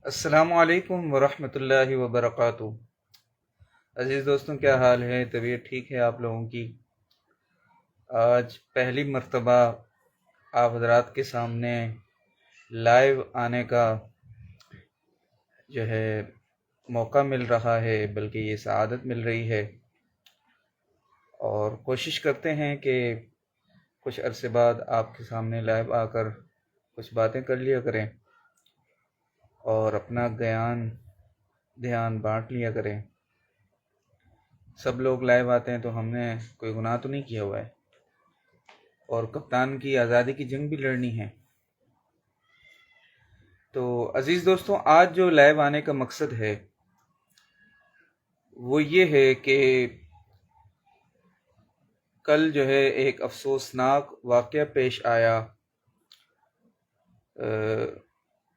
السلام علیکم ورحمۃ اللہ وبرکاتہ۔ عزیز دوستوں، کیا حال ہے؟ طبیعت ٹھیک ہے آپ لوگوں کی؟ آج پہلی مرتبہ آپ حضرات کے سامنے لائیو آنے کا جو ہے موقع مل رہا ہے، بلکہ یہ سعادت مل رہی ہے، اور کوشش کرتے ہیں کہ کچھ عرصے بعد آپ کے سامنے لائیو آ کر کچھ باتیں کر لیا کریں اور اپنا گیان دھیان بانٹ لیا کریں۔ سب لوگ لائیو آتے ہیں تو ہم نے کوئی گناہ تو نہیں کیا ہوا ہے، اور کپتان کی آزادی کی جنگ بھی لڑنی ہے۔ تو عزیز دوستوں، آج جو لائیو آنے کا مقصد ہے وہ یہ ہے کہ کل جو ہے ایک افسوسناک واقعہ پیش آیا۔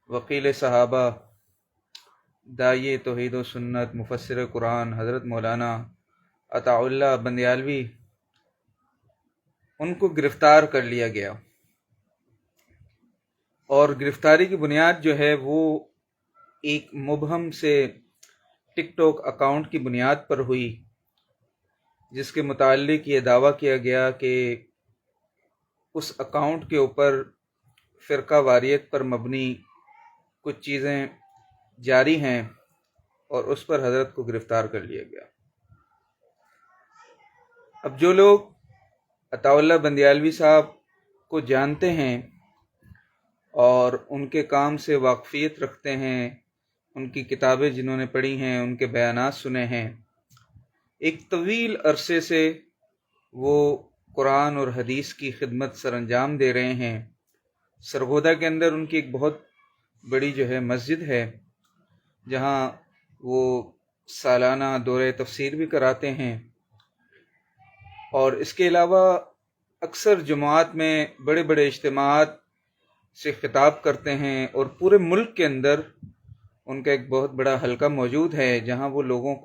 وکیل صحابہ، داعی توحید و سنت، مفسر قرآن حضرت مولانا عطاء اللہ بندیالوی، ان کو گرفتار کر لیا گیا، اور گرفتاری کی بنیاد جو ہے وہ ایک مبہم سے ٹک ٹاک اکاؤنٹ کی بنیاد پر ہوئی، جس کے متعلق یہ دعویٰ کیا گیا کہ اس اکاؤنٹ کے اوپر فرقہ واریت پر مبنی کچھ چیزیں جاری ہیں، اور اس پر حضرت کو گرفتار کر لیا گیا۔ اب جو لوگ عطاء اللہ بندیالوی صاحب کو جانتے ہیں اور ان کے کام سے واقفیت رکھتے ہیں، ان کی کتابیں جنہوں نے پڑھی ہیں، ان کے بیانات سنے ہیں، ایک طویل عرصے سے وہ قرآن اور حدیث کی خدمت سر انجام دے رہے ہیں۔ سرگودا کے اندر ان کی ایک بہت بڑی جو ہے مسجد ہے، جہاں وہ سالانہ دورہ تفسیر بھی کراتے ہیں، اور اس کے علاوہ اکثر جماعت میں بڑے بڑے اجتماعات سے خطاب کرتے ہیں، اور پورے ملک کے اندر ان کا ایک بہت بڑا حلقہ موجود ہے، جہاں وہ لوگوں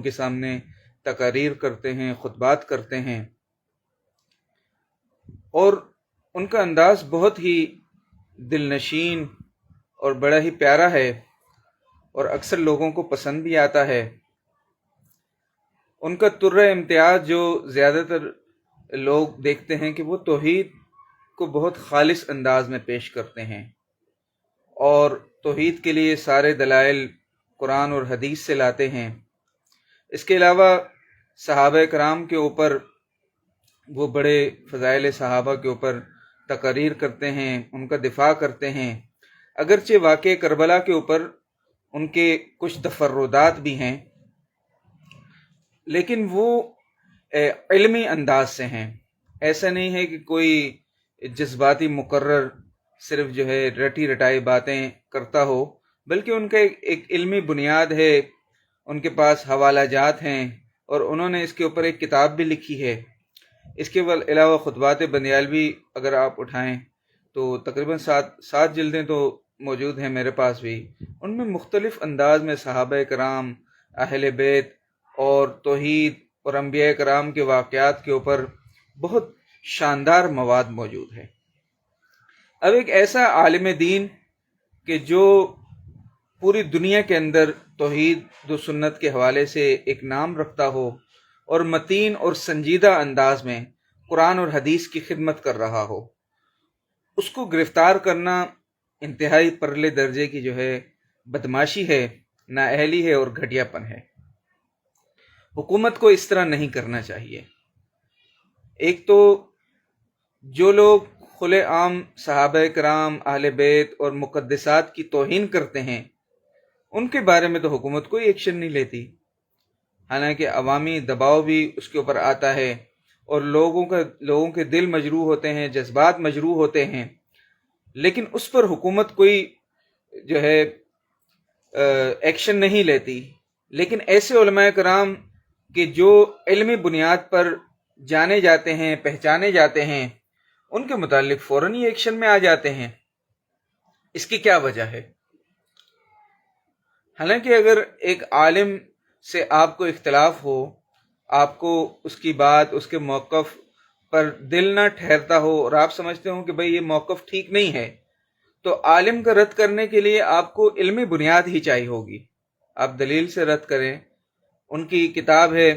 کے سامنے تقاریر کرتے ہیں، خطبات کرتے ہیں، اور ان کا انداز بہت ہی دل نشین اور بڑا ہی پیارا ہے، اور اکثر لوگوں کو پسند بھی آتا ہے۔ ان کا طرہ امتیاز جو زیادہ تر لوگ دیکھتے ہیں کہ وہ توحید کو بہت خالص انداز میں پیش کرتے ہیں، اور توحید کے لیے سارے دلائل قرآن اور حدیث سے لاتے ہیں۔ اس کے علاوہ صحابہ کرام کے اوپر، وہ بڑے فضائل صحابہ کے اوپر تقاریر کرتے ہیں، ان کا دفاع کرتے ہیں، اگرچہ واقع کربلا کے اوپر ان کے کچھ تفردات بھی ہیں، لیکن وہ علمی انداز سے ہیں۔ ایسا نہیں ہے کہ کوئی جذباتی مقرر صرف جو ہے رٹی رٹائی باتیں کرتا ہو، بلکہ ان کا ایک علمی بنیاد ہے، ان کے پاس حوالہ جات ہیں، اور انہوں نے اس کے اوپر ایک کتاب بھی لکھی ہے۔ اس کے علاوہ خطبات بندیالوی اگر آپ اٹھائیں تو تقریباً سات جلدیں تو موجود ہیں میرے پاس بھی۔ ان میں مختلف انداز میں صحابہ کرام، اہل بیت اور توحید اور انبیاء کرام کے واقعات کے اوپر بہت شاندار مواد موجود ہے۔ اب ایک ایسا عالم دین کہ جو پوری دنیا کے اندر توحید و سنت کے حوالے سے ایک نام رکھتا ہو، اور متین اور سنجیدہ انداز میں قرآن اور حدیث کی خدمت کر رہا ہو، اس کو گرفتار کرنا انتہائی پرلے درجے کی جو ہے بدماشی ہے، نااہلی ہے اور گھٹیا پن ہے۔ حکومت کو اس طرح نہیں کرنا چاہیے۔ ایک تو جو لوگ کھلے عام صحابہ کرام، اہل بیت اور مقدسات کی توہین کرتے ہیں، ان کے بارے میں تو حکومت کوئی ایکشن نہیں لیتی، حالانکہ عوامی دباؤ بھی اس کے اوپر آتا ہے، اور لوگوں کے دل مجروح ہوتے ہیں، جذبات مجروح ہوتے ہیں، لیکن اس پر حکومت کوئی جو ہے ایکشن نہیں لیتی۔ لیکن ایسے علماء کرام کہ جو علمی بنیاد پر جانے جاتے ہیں، پہچانے جاتے ہیں، ان کے متعلق فوراً ہی ایکشن میں آ جاتے ہیں۔ اس کی کیا وجہ ہے؟ حالانکہ اگر ایک عالم سے آپ کو اختلاف ہو، آپ کو اس کی بات، اس کے موقف پر دل نہ ٹھہرتا ہو، اور آپ سمجھتے ہو کہ بھئی یہ موقف ٹھیک نہیں ہے، تو عالم کا رد کرنے کے لیے آپ کو علمی بنیاد ہی چاہیے ہوگی. آپ دلیل سے رد کریں. ان کی کتاب ہے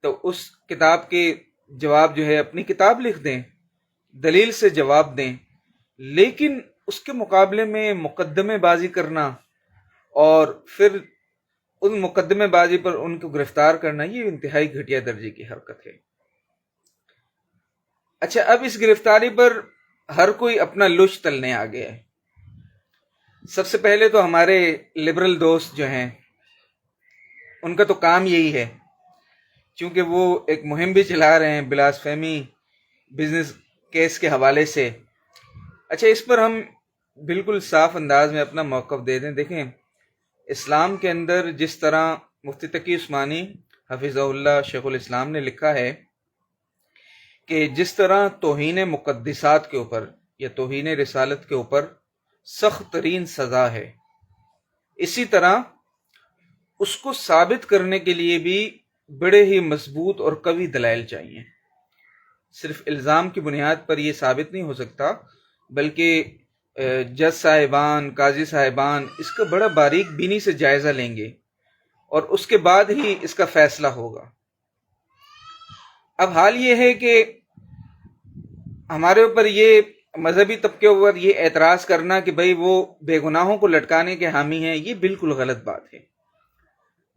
تو اس کتاب کے جواب جو ہے اپنی کتاب لکھ دیں، دلیل سے جواب دیں. لیکن اس کے مقابلے میں مقدمے بازی کرنا اور پھر ان مقدمے بازی پر ان کو گرفتار کرنا، یہ انتہائی گھٹیا درجے کی حرکت ہے. اچھا، اب اس گرفتاری پر ہر کوئی اپنا لچ تلنے آ گیا ہے. سب سے پہلے تو ہمارے لبرل دوست جو ہیں ان کا تو کام یہی ہے، چونکہ وہ ایک مہم بھی چلا رہے ہیں بلاسفیمی بزنس کیس کے حوالے سے. اچھا، اس پر ہم بالکل صاف انداز میں اپنا موقف دے دیں. دیکھیں، اسلام کے اندر جس طرح مفتی تقی عثمانی حفظہ اللہ شیخ الاسلام نے لکھا ہے کہ جس طرح توہین مقدسات کے اوپر یا توہین رسالت کے اوپر سخت ترین سزا ہے، اسی طرح اس کو ثابت کرنے کے لیے بھی بڑے ہی مضبوط اور قوی دلائل چاہیے. صرف الزام کی بنیاد پر یہ ثابت نہیں ہو سکتا، بلکہ جج صاحبان، قاضی صاحبان اس کا بڑا باریک بینی سے جائزہ لیں گے اور اس کے بعد ہی اس کا فیصلہ ہوگا. اب حال یہ ہے کہ ہمارے اوپر یہ مذہبی طبقے اوپر یہ اعتراض کرنا کہ بھئی وہ بے گناہوں کو لٹکانے کے حامی ہیں، یہ بالکل غلط بات ہے.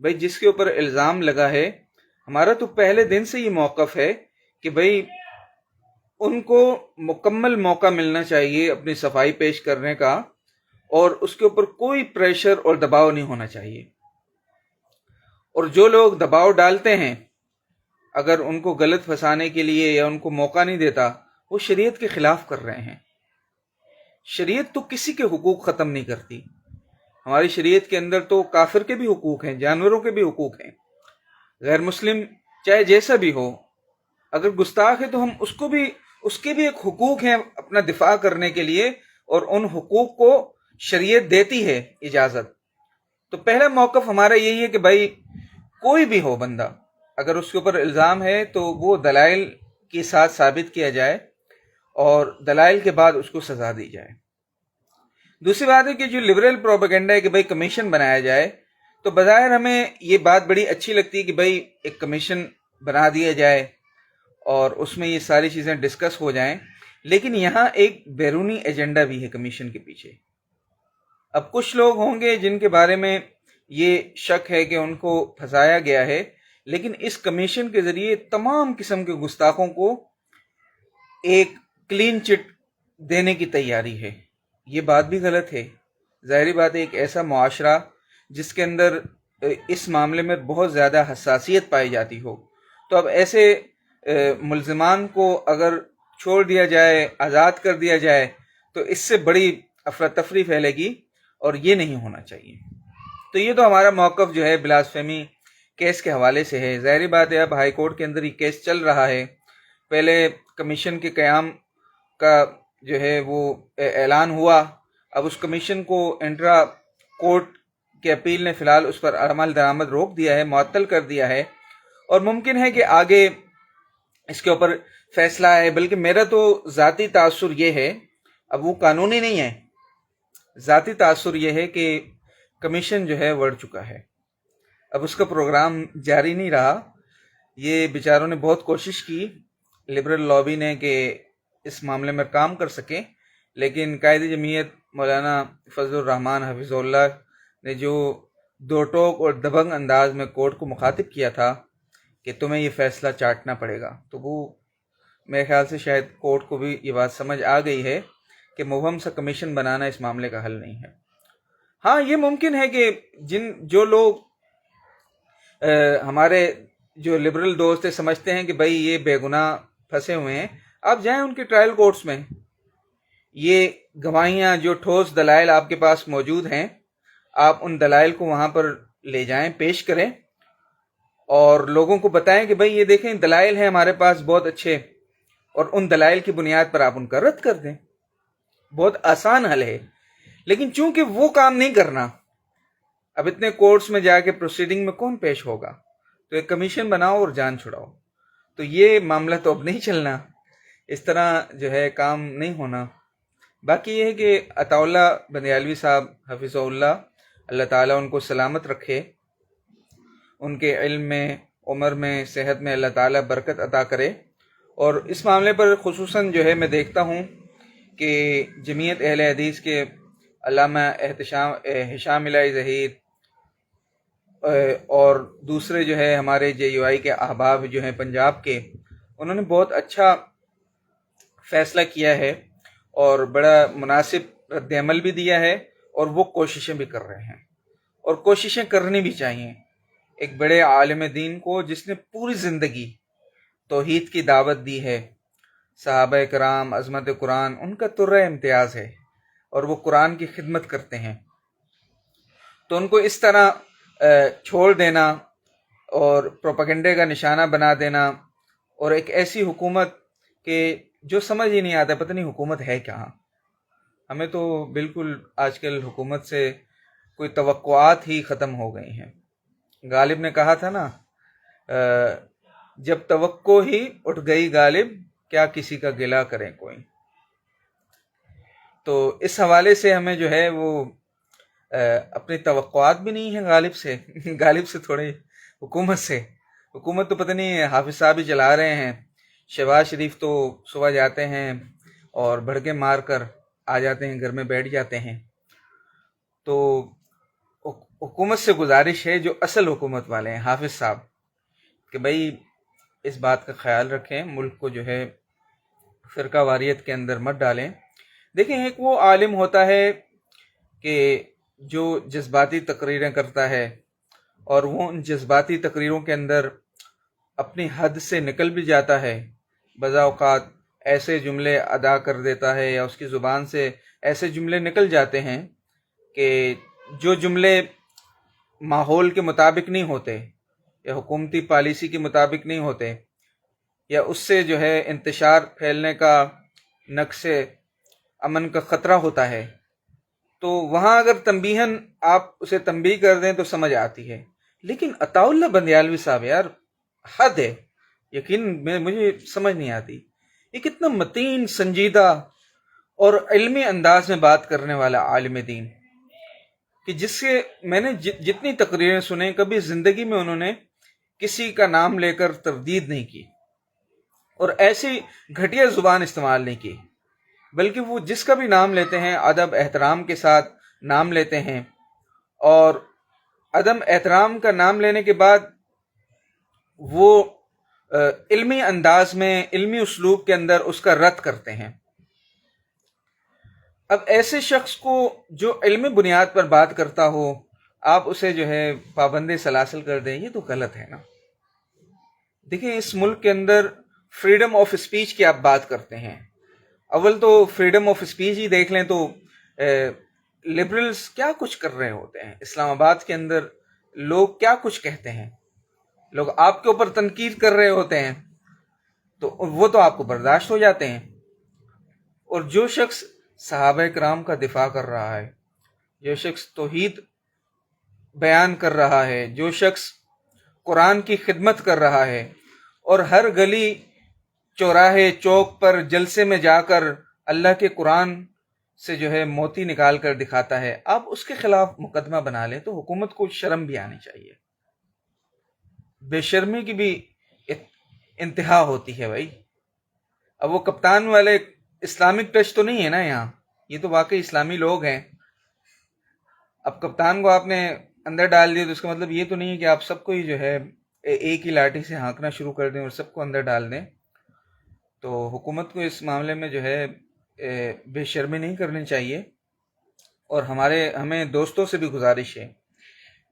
بھئی جس کے اوپر الزام لگا ہے، ہمارا تو پہلے دن سے یہ موقف ہے کہ بھئی ان کو مکمل موقع ملنا چاہیے اپنی صفائی پیش کرنے کا، اور اس کے اوپر کوئی پریشر اور دباؤ نہیں ہونا چاہیے. اور جو لوگ دباؤ ڈالتے ہیں، اگر ان کو غلط پھنسانے کے لیے یا ان کو موقع نہیں دیتا، وہ شریعت کے خلاف کر رہے ہیں. شریعت تو کسی کے حقوق ختم نہیں کرتی. ہماری شریعت کے اندر تو کافر کے بھی حقوق ہیں، جانوروں کے بھی حقوق ہیں. غیر مسلم چاہے جیسا بھی ہو، اگر گستاخ ہے تو ہم اس کے بھی ایک حقوق ہیں اپنا دفاع کرنے کے لیے، اور ان حقوق کو شریعت دیتی ہے اجازت. تو پہلا موقف ہمارا یہی ہے کہ بھائی کوئی بھی ہو بندہ، اگر اس کے اوپر الزام ہے تو وہ دلائل کے ساتھ ثابت کیا جائے اور دلائل کے بعد اس کو سزا دی جائے. دوسری بات ہے کہ جو لبرل پروپیگنڈا ہے کہ بھائی کمیشن بنایا جائے، تو بظاہر ہمیں یہ بات بڑی اچھی لگتی ہے کہ بھائی ایک کمیشن بنا دیا جائے اور اس میں یہ ساری چیزیں ڈسکس ہو جائیں. لیکن یہاں ایک بیرونی ایجنڈا بھی ہے کمیشن کے پیچھے. اب کچھ لوگ ہوں گے جن کے بارے میں یہ شک ہے کہ ان کو پھنسایا گیا ہے، لیکن اس کمیشن کے ذریعے تمام قسم کے گستاخوں کو ایک کلین چٹ دینے کی تیاری ہے. یہ بات بھی غلط ہے. ظاہری بات ہے، ایک ایسا معاشرہ جس کے اندر اس معاملے میں بہت زیادہ حساسیت پائی جاتی ہو، تو اب ایسے ملزمان کو اگر چھوڑ دیا جائے، آزاد کر دیا جائے، تو اس سے بڑی افراتفری پھیلے گی، اور یہ نہیں ہونا چاہیے. تو یہ تو ہمارا موقف جو ہے بلاسفیمی کیس کے حوالے سے ہے. ظاہری بات ہے اب ہائی کورٹ کے اندر یہ کیس چل رہا ہے. پہلے کمیشن کے قیام کا جو ہے وہ اعلان ہوا. اب اس کمیشن کو انٹرا کورٹ کے اپیل نے فی الحال اس پر عمل درآمد روک دیا ہے، معطل کر دیا ہے، اور ممکن ہے کہ آگے اس کے اوپر فیصلہ ہے. بلکہ میرا تو ذاتی تاثر یہ ہے، اب وہ قانونی نہیں ہے، ذاتی تاثر یہ ہے کہ کمیشن جو ہے بڑھ چکا ہے. اب اس کا پروگرام جاری نہیں رہا. یہ بیچاروں نے بہت کوشش کی، لبرل لابی نے، کہ اس معاملے میں کام کر سکیں، لیکن قائد جمعیت مولانا فضل الرحمان حفظ اللہ نے جو دو ٹوک اور دبنگ انداز میں کورٹ کو مخاطب کیا تھا کہ تمہیں یہ فیصلہ چاٹنا پڑے گا، تو وہ میرے خیال سے شاید کورٹ کو بھی یہ بات سمجھ آ گئی ہے کہ مبہم سا کمیشن بنانا اس معاملے کا حل نہیں ہے. ہاں، یہ ممکن ہے کہ جو لوگ ہمارے جو لبرل دوست سمجھتے ہیں کہ بھائی یہ بے گناہ پھنسے ہوئے ہیں، آپ جائیں ان کے ٹرائل کورٹس میں، یہ گواہیاں، جو ٹھوس دلائل آپ کے پاس موجود ہیں، آپ ان دلائل کو وہاں پر لے جائیں، پیش کریں، اور لوگوں کو بتائیں کہ بھائی یہ دیکھیں دلائل ہیں ہمارے پاس بہت اچھے، اور ان دلائل کی بنیاد پر آپ ان کا رد کر دیں. بہت آسان حل ہے. لیکن چونکہ وہ کام نہیں کرنا، اب اتنے کورٹس میں جا کے پروسیڈنگ میں کون پیش ہوگا؟ تو ایک کمیشن بناؤ اور جان چھڑاؤ. تو یہ معاملہ تو اب نہیں چلنا، اس طرح جو ہے کام نہیں ہونا. باقی یہ ہے کہ عطا اللہ بندیالوی صاحب حفظہ اللہ، اللہ تعالیٰ ان کو سلامت رکھے، ان کے علم میں، عمر میں، صحت میں اللہ تعالیٰ برکت عطا کرے۔ اور اس معاملے پر خصوصاً جو ہے میں دیکھتا ہوں کہ جمعیت اہل حدیث کے علامہ ہشام الہی ظہیر اور دوسرے جو ہے ہمارے جے یو آئی کے احباب جو ہیں پنجاب کے، انہوں نے بہت اچھا فیصلہ کیا ہے اور بڑا مناسب رد عمل بھی دیا ہے، اور وہ کوششیں بھی کر رہے ہیں، اور کوششیں کرنی بھی چاہیے ایک بڑے عالم دین کو جس نے پوری زندگی توحید کی دعوت دی ہے۔ صحابہ کرام، عظمت قرآن ان کا ترہ امتیاز ہے، اور وہ قرآن کی خدمت کرتے ہیں، تو ان کو اس طرح چھوڑ دینا اور پروپیگنڈے کا نشانہ بنا دینا، اور ایک ایسی حکومت کہ جو سمجھ ہی نہیں آتا پتہ نہیں حکومت ہے کہاں۔ ہمیں تو بالکل آج کل حکومت سے کوئی توقعات ہی ختم ہو گئی ہیں۔ غالب نے کہا تھا نا، جب توقع ہی اٹھ گئی غالب، کیا کسی کا گلہ کریں کوئی۔ تو اس حوالے سے ہمیں جو ہے وہ اپنی توقعات بھی نہیں ہیں غالب سے غالب سے تھوڑے، حکومت تو پتہ نہیں حافظ صاحب ہی چلا رہے ہیں۔ شہباز شریف تو صبح جاتے ہیں اور بھڑکے مار کر آ جاتے ہیں، گھر میں بیٹھ جاتے ہیں۔ تو حکومت سے گزارش ہے، جو اصل حکومت والے ہیں حافظ صاحب، کہ بھائی اس بات کا خیال رکھیں، ملک کو جو ہے فرقہ واریت کے اندر مت ڈالیں۔ دیکھیں، ایک وہ عالم ہوتا ہے کہ جو جذباتی تقریریں کرتا ہے، اور وہ ان جذباتی تقریروں کے اندر اپنی حد سے نکل بھی جاتا ہے، بعض اوقات ایسے جملے ادا کر دیتا ہے یا اس کی زبان سے ایسے جملے نکل جاتے ہیں کہ جو جملے ماحول کے مطابق نہیں ہوتے یا حکومتی پالیسی کے مطابق نہیں ہوتے، یا اس سے جو ہے انتشار پھیلنے کا، نقص امن کا خطرہ ہوتا ہے، تو وہاں اگر تنبیہاً آپ اسے تنبیہ کر دیں تو سمجھ آتی ہے۔ لیکن عطا اللہ بندیالوی صاحب، یار حد ہے، یقین مجھے سمجھ نہیں آتی، یہ کتنا متین، سنجیدہ اور علمی انداز میں بات کرنے والا عالم دین، کہ جس سے میں نے جتنی تقریریں سنیں، کبھی زندگی میں انہوں نے کسی کا نام لے کر تردید نہیں کی، اور ایسی گھٹیا زبان استعمال نہیں کی، بلکہ وہ جس کا بھی نام لیتے ہیں ادب احترام کے ساتھ نام لیتے ہیں، اور عدم احترام کا نام لینے کے بعد وہ علمی انداز میں، علمی اسلوب کے اندر اس کا رد کرتے ہیں۔ اب ایسے شخص کو جو علمی بنیاد پر بات کرتا ہو، آپ اسے جو ہے پابند سلاسل کر دیں، یہ تو غلط ہے نا۔ دیکھیں، اس ملک کے اندر فریڈم آف اسپیچ کی آپ بات کرتے ہیں، اول تو فریڈم آف اسپیچ ہی دیکھ لیں تو لبرلز کیا کچھ کر رہے ہوتے ہیں اسلام آباد کے اندر، لوگ کیا کچھ کہتے ہیں، لوگ آپ کے اوپر تنقید کر رہے ہوتے ہیں، تو وہ تو آپ کو برداشت ہو جاتے ہیں۔ اور جو شخص صحابہ کرام کا دفاع کر رہا ہے، جو شخص توحید بیان کر رہا ہے، جو شخص قرآن کی خدمت کر رہا ہے، اور ہر گلی چوراہے چوک پر جلسے میں جا کر اللہ کے قرآن سے جو ہے موتی نکال کر دکھاتا ہے، آپ اس کے خلاف مقدمہ بنا لیں تو حکومت کو شرم بھی آنی چاہیے۔ بے شرمی کی بھی انتہا ہوتی ہے بھائی۔ اب وہ کپتان والے اسلامک ٹچ تو نہیں ہے نا یہاں، یہ تو واقعی اسلامی لوگ ہیں۔ اب کپتان کو آپ نے اندر ڈال دیا تو اس کا مطلب یہ تو نہیں ہے کہ آپ سب کو ہی جو ہے ایک ہی لاٹھی سے ہانکنا شروع کر دیں اور سب کو اندر ڈال دیں۔ تو حکومت کو اس معاملے میں جو ہے بے شرمی نہیں کرنی چاہیے، اور ہمیں دوستوں سے بھی گزارش ہے۔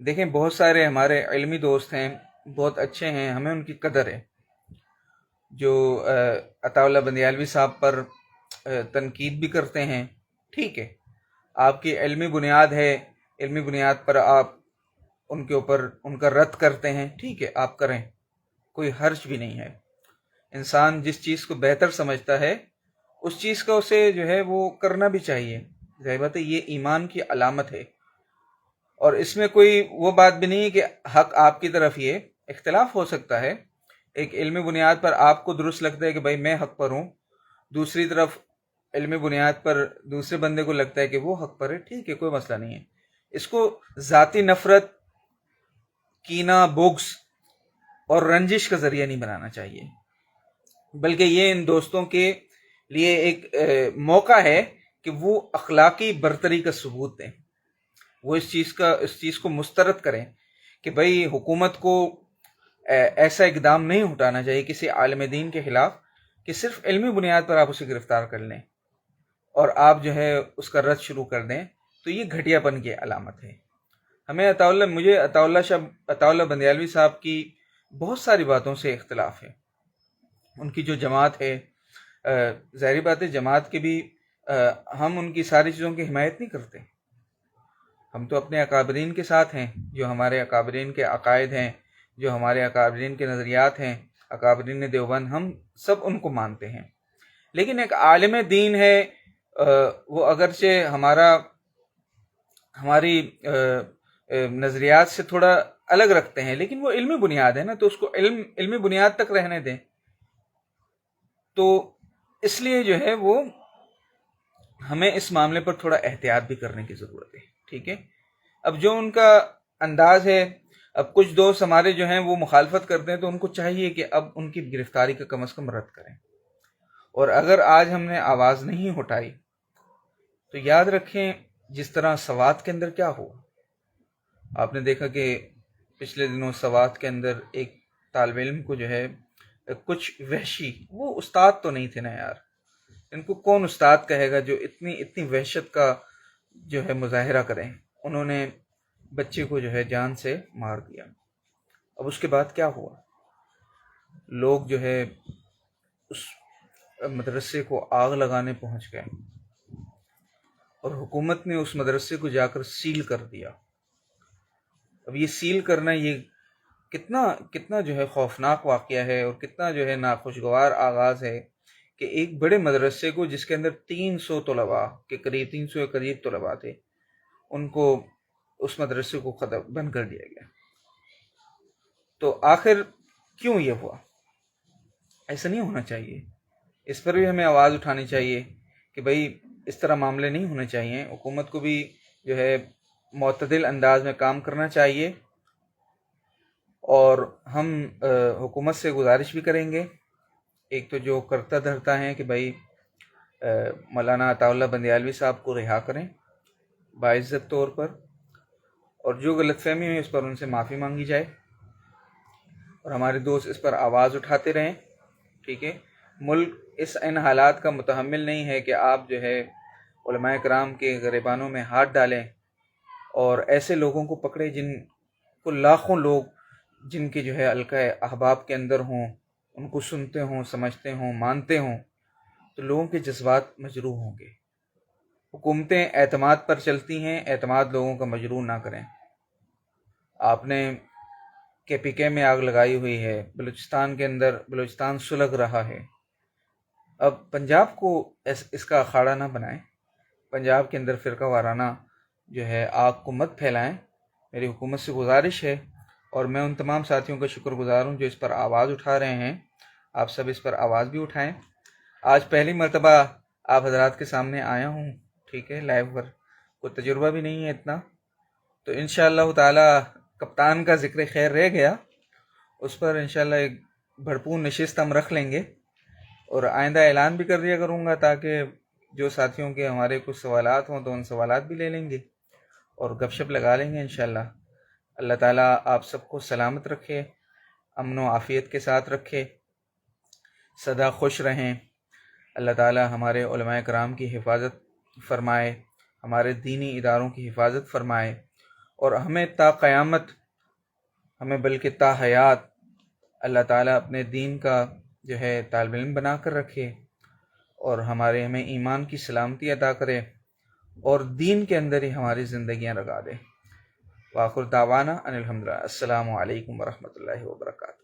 دیکھیں، بہت سارے ہمارے علمی دوست ہیں، بہت اچھے ہیں، ہمیں ان کی قدر ہے، جو عطا اللہ بندیالوی صاحب پر تنقید بھی کرتے ہیں، ٹھیک ہے، آپ کی علمی بنیاد ہے، علمی بنیاد پر آپ ان کے اوپر ان کا رد کرتے ہیں، ٹھیک ہے، آپ کریں، کوئی حرج بھی نہیں ہے۔ انسان جس چیز کو بہتر سمجھتا ہے اس چیز کا اسے جو ہے وہ کرنا بھی چاہیے، ظاہر بات ہے یہ ایمان کی علامت ہے، اور اس میں کوئی وہ بات بھی نہیں ہے کہ حق آپ کی طرف یہ اختلاف ہو سکتا ہے۔ ایک علمی بنیاد پر آپ کو درست لگتا ہے کہ بھائی میں حق پر ہوں، دوسری طرف علمی بنیاد پر دوسرے بندے کو لگتا ہے کہ وہ حق پر ہے، ٹھیک ہے، کوئی مسئلہ نہیں ہے. اس کو ذاتی نفرت، کینہ، بغض اور رنجش کا ذریعہ نہیں بنانا چاہیے، بلکہ یہ ان دوستوں کے لیے ایک موقع ہے کہ وہ اخلاقی برتری کا ثبوت دیں. وہ اس چیز کو مسترد کریں کہ بھئی حکومت کو ایسا اقدام نہیں اٹھانا چاہیے کسی عالم دین کے خلاف کہ صرف علمی بنیاد پر آپ اسے گرفتار کر لیں اور آپ جو ہے اس کا رد شروع کر دیں. تو یہ گھٹیا پن کی علامت ہے. ہمیں مجھے عطا اللہ بندیالوی صاحب کی بہت ساری باتوں سے اختلاف ہے. ان کی جو جماعت ہے، ظاہری بات ہے جماعت کے بھی ہم ان کی ساری چیزوں کی حمایت نہیں کرتے. ہم تو اپنے اکابرین کے ساتھ ہیں، جو ہمارے اکابرین کے عقائد ہیں، جو ہمارے اکابرین کے نظریات ہیں، اکابرین دیوبند، ہم سب ان کو مانتے ہیں. لیکن ایک عالم دین ہے، وہ اگرچہ ہماری نظریات سے تھوڑا الگ رکھتے ہیں، لیکن وہ علمی بنیاد ہے نا، تو اس کو علمی بنیاد تک رہنے دیں. تو اس لیے جو ہے وہ ہمیں اس معاملے پر تھوڑا احتیاط بھی کرنے کی ضرورت ہے. ٹھیک ہے. اب جو ان کا انداز ہے، اب کچھ دوست ہمارے جو ہیں وہ مخالفت کرتے ہیں، تو ان کو چاہیے کہ اب ان کی گرفتاری کا کم از کم رد کریں. اور اگر آج ہم نے آواز نہیں اٹھائی تو یاد رکھیں جس طرح سوات کے اندر کیا ہوا. آپ نے دیکھا کہ پچھلے دنوں سوات کے اندر ایک طالب علم کو جو ہے کچھ وحشی، وہ استاد تو نہیں تھے نا یار، ان کو کون استاد کہے گا جو اتنی وحشت کا جو ہے مظاہرہ کریں. انہوں نے بچے کو جو ہے جان سے مار دیا. اب اس کے بعد کیا ہوا؟ لوگ جو ہے اس مدرسے کو آگ لگانے پہنچ گئے اور حکومت نے اس مدرسے کو جا کر سیل کر دیا. اب یہ سیل کرنا یہ کتنا جو ہے خوفناک واقعہ ہے اور کتنا جو ہے ناخوشگوار آغاز ہے کہ ایک بڑے مدرسے کو، جس کے اندر 300 طلباء کے قریب 300 کے قریب طلباء تھے، ان کو اس مدرسے کو بند کر دیا گیا. تو آخر کیوں یہ ہوا؟ ایسا نہیں ہونا چاہیے. اس پر بھی ہمیں آواز اٹھانی چاہیے کہ بھئی اس طرح معاملے نہیں ہونے چاہیے. حکومت کو بھی جو ہے معتدل انداز میں کام کرنا چاہیے، اور ہم حکومت سے گزارش بھی کریں گے، ایک تو جو کرتا دھرتا ہیں کہ بھئی مولانا عطا اللہ بندیالوی صاحب کو رہا کریں باعزت طور پر، اور جو غلط فہمی ہوئی اس پر ان سے معافی مانگی جائے، اور ہمارے دوست اس پر آواز اٹھاتے رہیں. ٹھیک ہے. ملک ان حالات کا متحمل نہیں ہے کہ آپ جو ہے علماء کرام کے گریبانوں میں ہاتھ ڈالیں اور ایسے لوگوں کو پکڑے جن کو لاکھوں لوگ جن کے جو ہے حلقہ احباب کے اندر ہوں، ان کو سنتے ہوں، سمجھتے ہوں، مانتے ہوں، تو لوگوں کے جذبات مجروح ہوں گے. حکومتیں اعتماد پر چلتی ہیں، اعتماد لوگوں کا مجروح نہ کریں. آپ نے KPK میں آگ لگائی ہوئی ہے، بلوچستان کے اندر بلوچستان سلگ رہا ہے. اب پنجاب کو اس کا اکھاڑا نہ بنائیں، پنجاب کے اندر فرقہ وارانہ جو ہے آگ کو مت پھیلائیں. میری حکومت سے گزارش ہے، اور میں ان تمام ساتھیوں کا شکر گزار ہوں جو اس پر آواز اٹھا رہے ہیں. آپ سب اس پر آواز بھی اٹھائیں. آج پہلی مرتبہ آپ حضرات کے سامنے آیا ہوں. ٹھیک ہے. لائیو پر کوئی تجربہ بھی نہیں ہے اتنا، تو انشاءاللہ تعالی کپتان کا ذکر خیر رہ گیا، اس پر انشاءاللہ ایک بھرپور نشست ہم رکھ لیں گے، اور آئندہ اعلان بھی کر دیا کروں گا تاکہ جو ساتھیوں کے ہمارے کچھ سوالات ہوں تو ان سوالات بھی لے لیں گے اور گپ شپ لگا لیں گے انشاءاللہ. اللہ تعالیٰ آپ سب کو سلامت رکھے، امن و عافیت کے ساتھ رکھے، سدا خوش رہیں. اللہ تعالیٰ ہمارے علماء کرام کی حفاظت فرمائے، ہمارے دینی اداروں کی حفاظت فرمائے، اور ہمیں تا قیامت، ہمیں بلکہ تا حیات اللہ تعالیٰ اپنے دین کا جو ہے طالب علم بنا کر رکھے، اور ہمیں ایمان کی سلامتی عطا کرے، اور دین کے اندر ہی ہماری زندگیاں لگا دے. وآخر دعوانا ان الحمدللہ. السلام علیکم ورحمۃ اللہ وبرکاتہ.